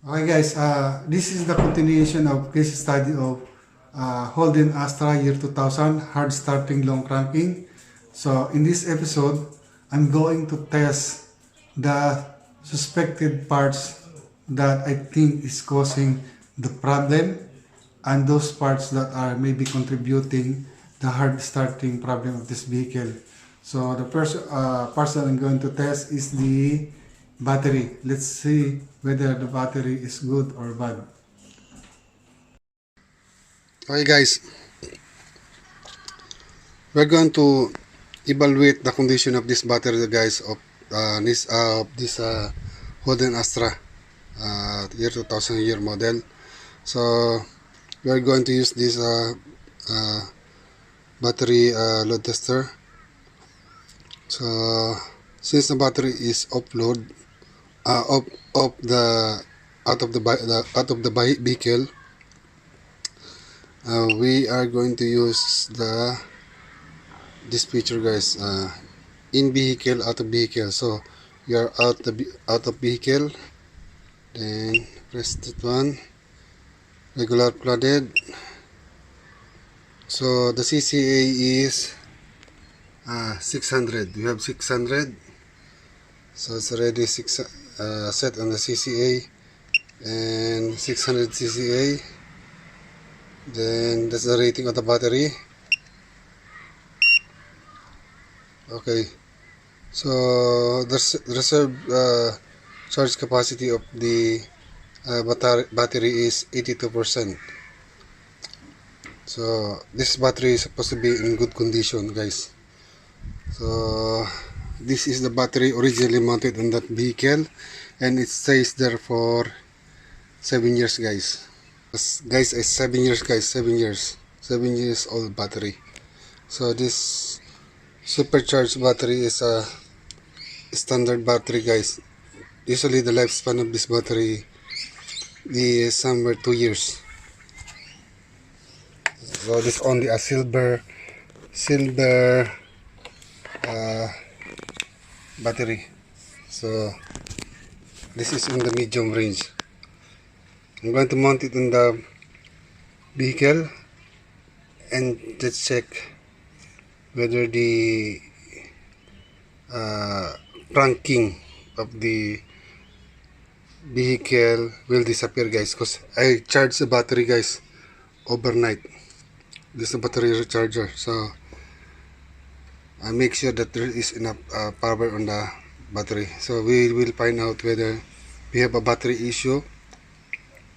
Okay guys, this is the continuation of case study of Holden Astra year 2000 hard starting long cranking. So in this episode, I'm going to test the suspected parts that I think is causing the problem and those parts that are maybe contributing the hard starting problem of this vehicle. So the first parts that I'm going to test is the battery. Let's see whether the battery is good or bad. Okay guys, we're going to evaluate the condition of this battery guys of this Holden Astra year 2000 year model. So we're going to use this uh, battery load tester. So since the battery is offload off of the out of the vehicle, we are going to use this feature guys, in vehicle, out of vehicle. So you are out of vehicle, then press that one, regular flooded. So the CCA is 600. We have 600, so it's already set on the CCA, and 600 CCA. Then that's the rating of the battery. Okay, so the reserve charge capacity of the battery is 82%. So this battery is supposed to be in good condition guys. So this is the battery originally mounted on that vehicle, and it stays there for 7 years guys. Guys, it's 7 years guys, 7 years old battery. So this supercharged battery is a standard battery guys. Usually the lifespan of this battery is somewhere 2 years. So this only a silver uh, battery. So this is in the medium range. I'm going to mount it on the vehicle and let's check whether the cranking of the vehicle will disappear guys, because I charged the battery guys overnight. This is the battery recharger, so I make sure that there is enough power on the battery. So we will find out whether we have a battery issue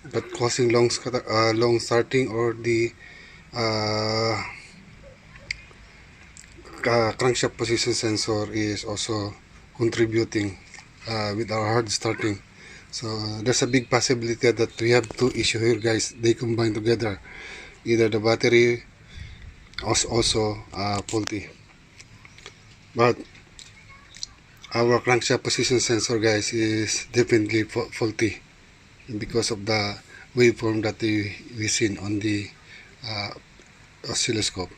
that causing long starting, or the crankshaft position sensor is also contributing with our hard starting. So there's a big possibility that we have two issues here guys. They combine together. Either the battery was also faulty, but our crankshaft position sensor guys is definitely faulty because of the waveform that we seen on the uh, oscilloscope.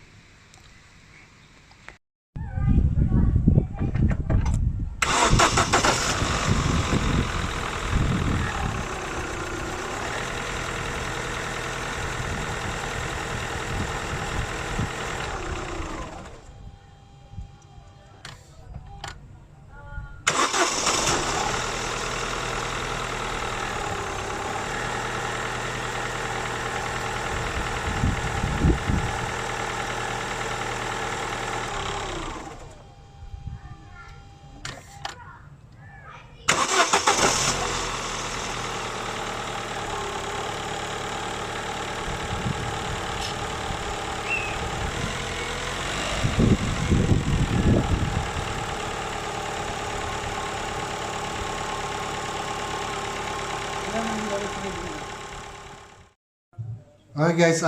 Okay guys,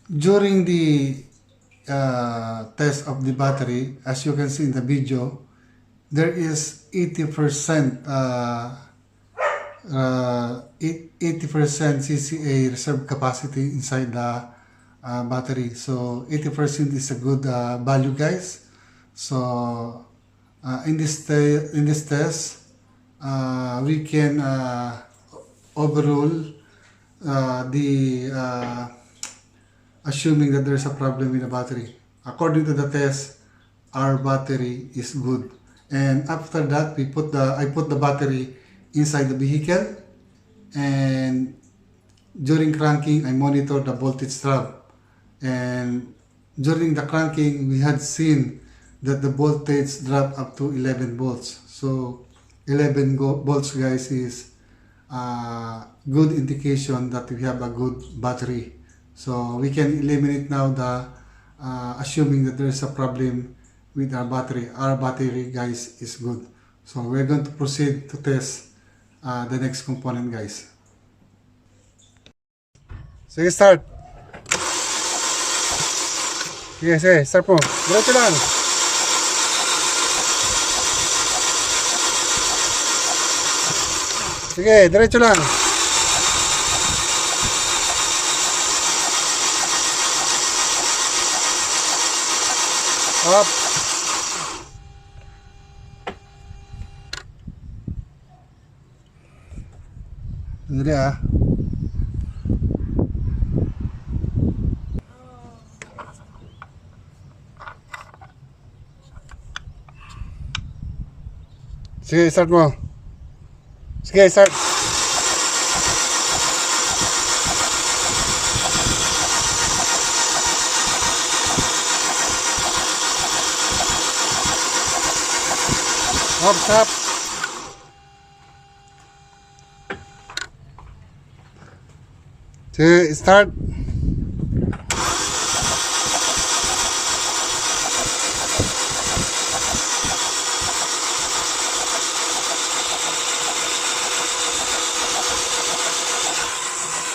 during the test of the battery, as you can see in the video, there is 80% 80% CCA reserve capacity inside the battery. So 80% is a good value guys. So in this test, we can overrule the assuming that there's a problem with the battery. According to the test, our battery is good. And after that, I put the battery inside the vehicle, and during cranking, I monitor the voltage drop. And during the cranking, we had seen that the voltage dropped up to 11 volts. So 11 volts, guys, is good indication that we have a good battery. So we can eliminate now the assuming that there is a problem with our battery. Our battery, guys, is good. So we're going to proceed to test the next component, guys. Sige, start. Sige, start mo. Diretso lang. Sige, diretso lang. Up. Sandali ah. Sige, start mo. Sige, start. Up, stop. Sige, start.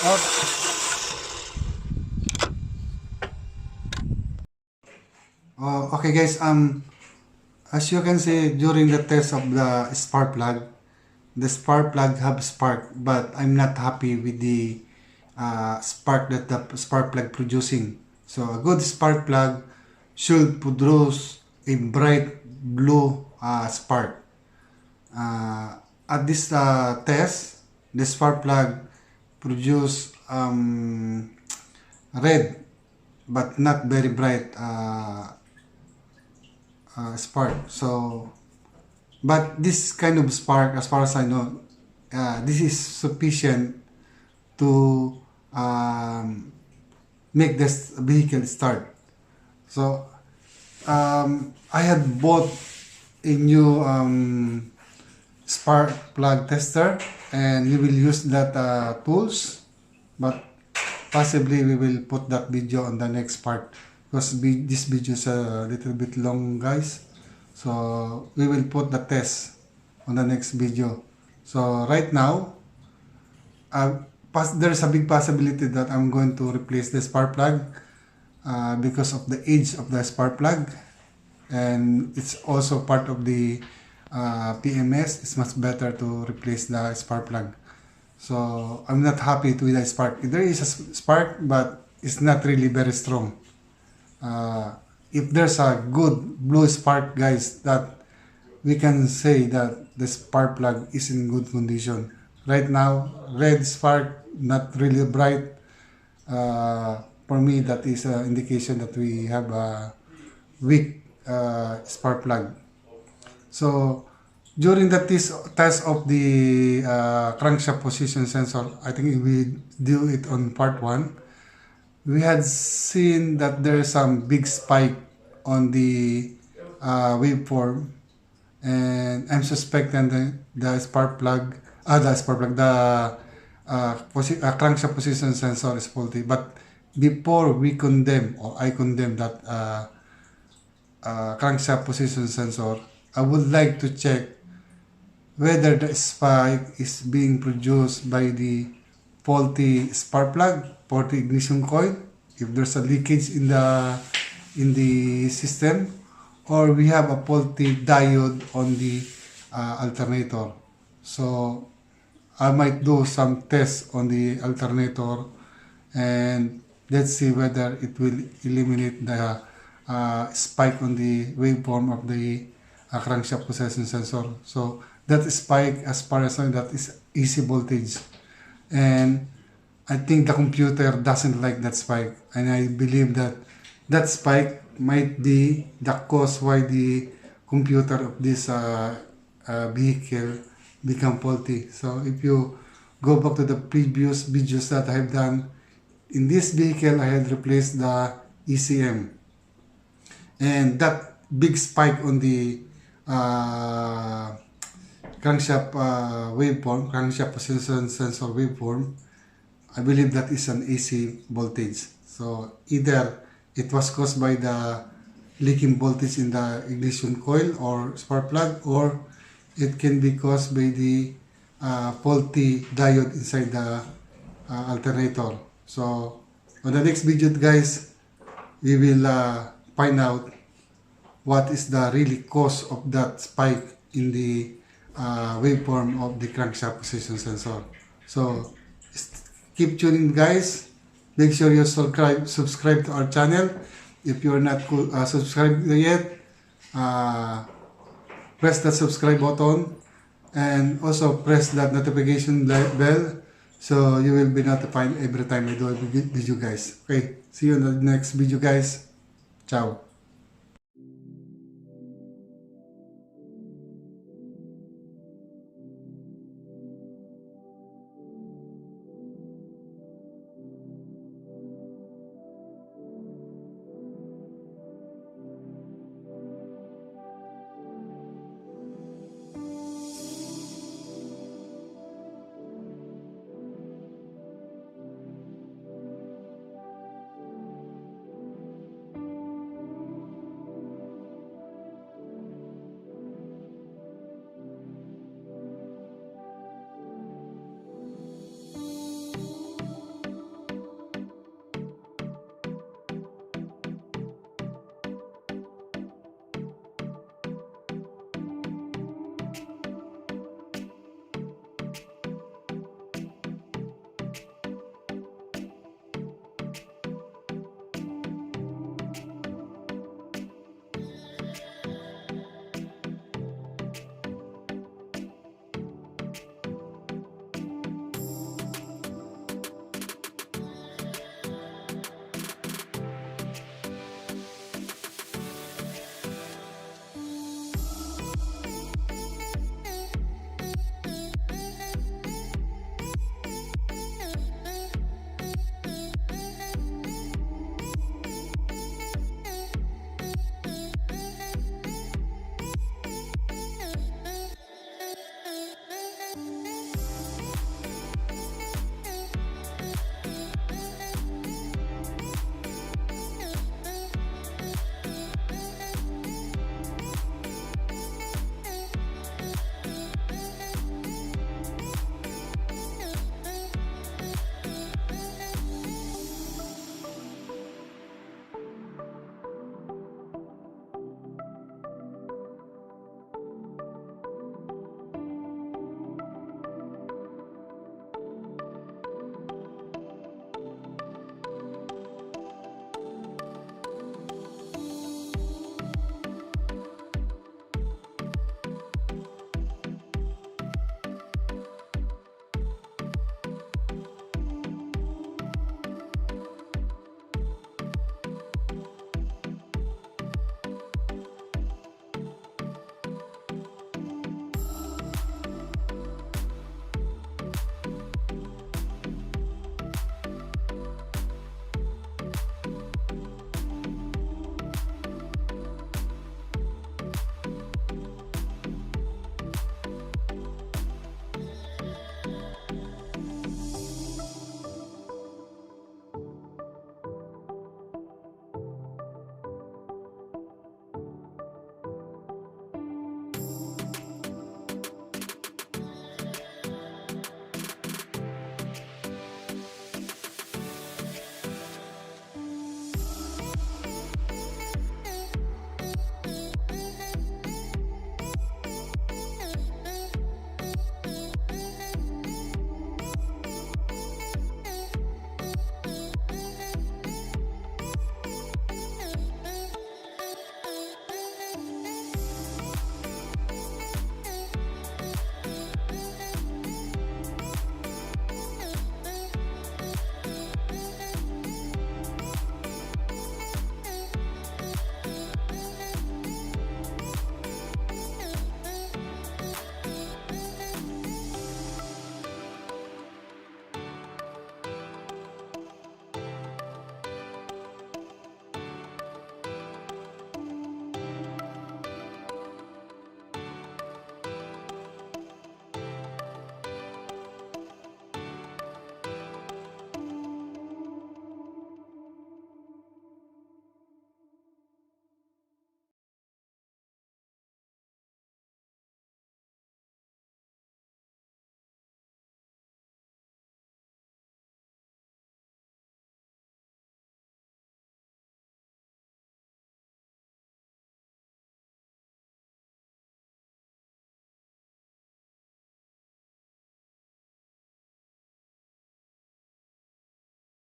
Up. Okay guys, as you can see during the test of the spark plug have spark, but I'm not happy with the spark that the spark plug producing. So a good spark plug should produce a bright blue spark. At this test, the spark plug produce red but not very bright spark. So but this kind of spark, as far as I know, this is sufficient to make this vehicle start. So I had bought a new spark plug tester, and we will use that tools, but possibly we will put that video on the next part, because this video is a little bit long, guys. So we will put the test on the next video. So right now, there's a big possibility that I'm going to replace the spark plug because of the age of the spark plug, and it's also part of the PMS. It's much better to replace the spark plug. So I'm not happy with the spark. There is a spark, but it's not really very strong. If there's a good blue spark, guys, that we can say that the spark plug is in good condition. Right now, red spark, not really bright. For me, that is an indication that we have a weak spark plug. So during the test of the crankshaft position sensor, I think we do it on part 1, we had seen that there's some big spike on the waveform, and I'm suspecting the spark plug, the crankshaft position sensor is faulty. But before we condemn, or I condemn that crankshaft position sensor, I would like to check whether the spike is being produced by the faulty spark plug, faulty ignition coil, if there's a leakage in the system, or we have a faulty diode on the alternator. So I might do some tests on the alternator, and let's see whether it will eliminate the spike on the waveform of the crankshaft position sensor. So that spike, as far as I know, that is AC voltage. And I think the computer doesn't like that spike, and I believe that that spike might be the cause why the computer of this vehicle become faulty. So if you go back to the previous videos that I have done, in this vehicle I had replaced the ECM, and that big spike on the uh, crankshaft waveform, crankshaft position sensor waveform, I believe that is an AC voltage. So either it was caused by the leaking voltage in the ignition coil or spark plug, or it can be caused by the faulty diode inside the alternator. So on the next video, guys, we will find out what is the really cause of that spike in the waveform of the crankshaft position sensor. So keep tuning, guys. Make sure you subscribe to our channel. If you are not subscribed yet, press that subscribe button, and also press that notification bell, so you will be notified every time I do a video, guys. Okay, see you in the next video, guys. Ciao.